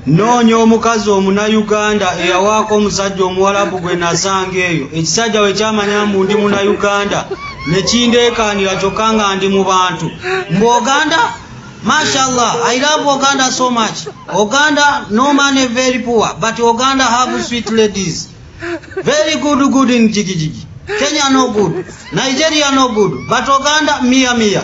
Noonya omukazi Omunayuganda eyawaako omusajja Omuwarabu gwe nasanga eyo. Ekisajja we kyamanya mbu ndi Munnayuganda ne kindeekaanira kyokka nga ndi mu bantu. Mbu Oganda, mashallah, I love Uganda so much. Uganda, no man very poor, but Uganda have sweet ladies. Very good in jiggy. Kenya no good, Nigeria no good, but Uganda mia.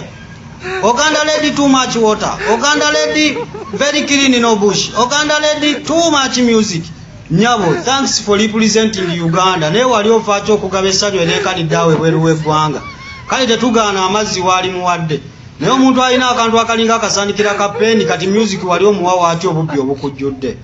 Uganda lady too much water. Uganda lady very clean no bush. Uganda lady too much music. Nyabo, thanks for representing Uganda. Ne wali ofacho kugabesajwe erekaniddawe bweru w'eggwanga. Kale tetugaana amazzi wali muwadde. Naye omuntu alina akantu akalinga akasandikira kapeni kati music wali omuwawa ati obubbi obukujjudde.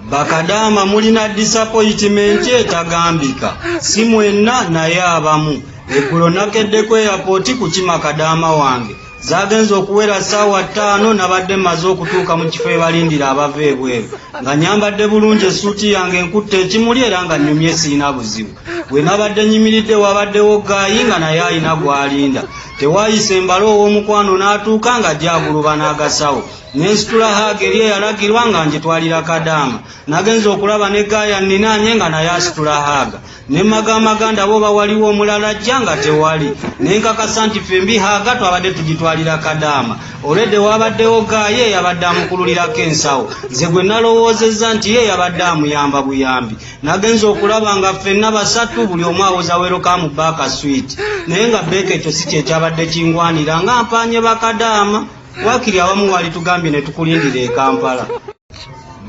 Bakadama mulina disappointment etagambika. Si mwenna naye abamu. Eggulo nakedde ku airport ku Bakadama wange. Zagenza okuwera ssaawa 5 nabadde mmaze okutuuka mu kifo ebalindira abava ebweru. Nga nyambadde bulungi essuuti yange enkutte ekimuli era nga nnyumye siina buzibu. We nabadde nyimiridde wabaddewo gaayi nga naye alina gw'alinda. Tewaayise embalo ow'omukwano n'atuuka nga gyaguluba n'agasawo. Nensitula haga eri eyalagirwa nga ngitwalira Kadama. Nagenza okulaba ne gaaya nninaanye nga naye asitula haga. Ne maganda bo bawaliwo omulala ajja nga tewali. Ne nkakasa nti fembi haga twabadde tugitwalira Kadama. Oledde wabaddewo gaaya eyabadde amukululirako ensawo. Nze gwe nalowoozezza nti ye yabadde amuyamba buyambi. Nagenza okulaba nga ffenna basatu buli omu awoza welcome back sweet. Naye nga beeka ekyo si kyekyabadde kingwanira nga mpaanye Bakadama. Wakiri awamu wali tugambye ne tukulindira e Kampala.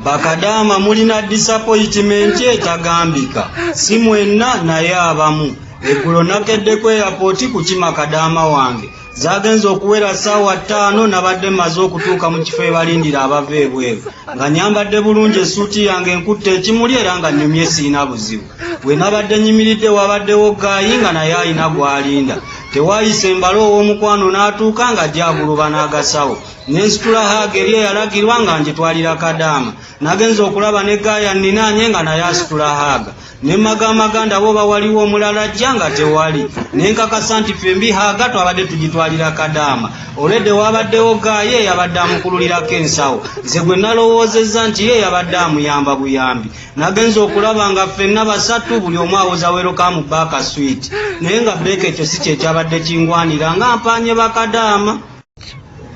Bakadama mulina disappointment etagambika. Si mwenna naye abamu. Eggulo nakedde ku airport ku Bakadama wange. Zagenza okuwera ssaawa 5 nabadde mmaze okutuuka mu kifo ebalindira abava ebweru. Nga nyambadde bulungi essuuti yange enkutte ekimuli era nga nnyumye siina buzibu. We nabadde nyimiridde wabaddewo gaayi nga naye alina gw'alinda. Tewaayise embalo ow'omukwano n'atuuka nga gyaguluba n'agasawo. Nensitula haga eri eyalagirwa nga ngitwalira Kadama. Nagenza okulaba ne gaaya nninaanye nga naye asitula haga. Ne maganda bo bawaliwo omulala ajja nga tewali. Ne nkakasa nti fembi haga twabadde tugitwalira Kadama. Oledde wabaddewo gaaya eyabadde amukululirako ensawo. Nze gwe nalowoozezza nti ye yabadde amuyamba buyambi. Nagenza okulaba nga ffenna basatu buli omu awoza welcome back sweet. Naye nga beeka ekyo si kyekyabadde kingwanira nga mpaanye Bakadama.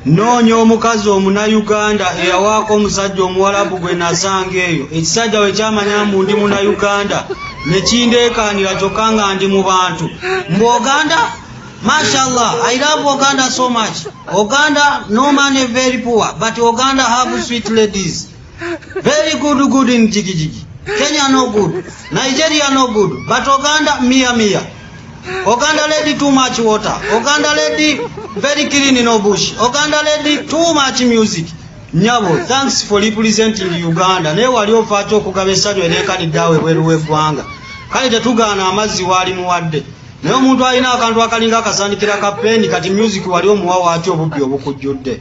Noonya omukazi Omunayuganda eyawaako omusajja Omuwarabu gwe nasanga eyo. Ekisajja we kyamanya mbu ndi Munnayuganda ne kindeekaanira kyokka nga ndi mu bantu. Mbu Oganda, mashallah, I love Uganda so much. Uganda, no man very poor, but Uganda have sweet ladies. Very good in jiggy. Kenya no good, Nigeria no good, but Uganda mia. Uganda lady too much water. Uganda lady very clean no bush. Uganda lady too much music. Nyabo, thanks for representing Uganda. Ne wali ofacho okugabesajwe erekaniddawe bweru w'eggwanga. Kale tetugaana amazzi wali muwadde. Naye omuntu alina akantu akalinga akasandikira kapeni kati music wali omuwawa ati obubbi obukujjudde.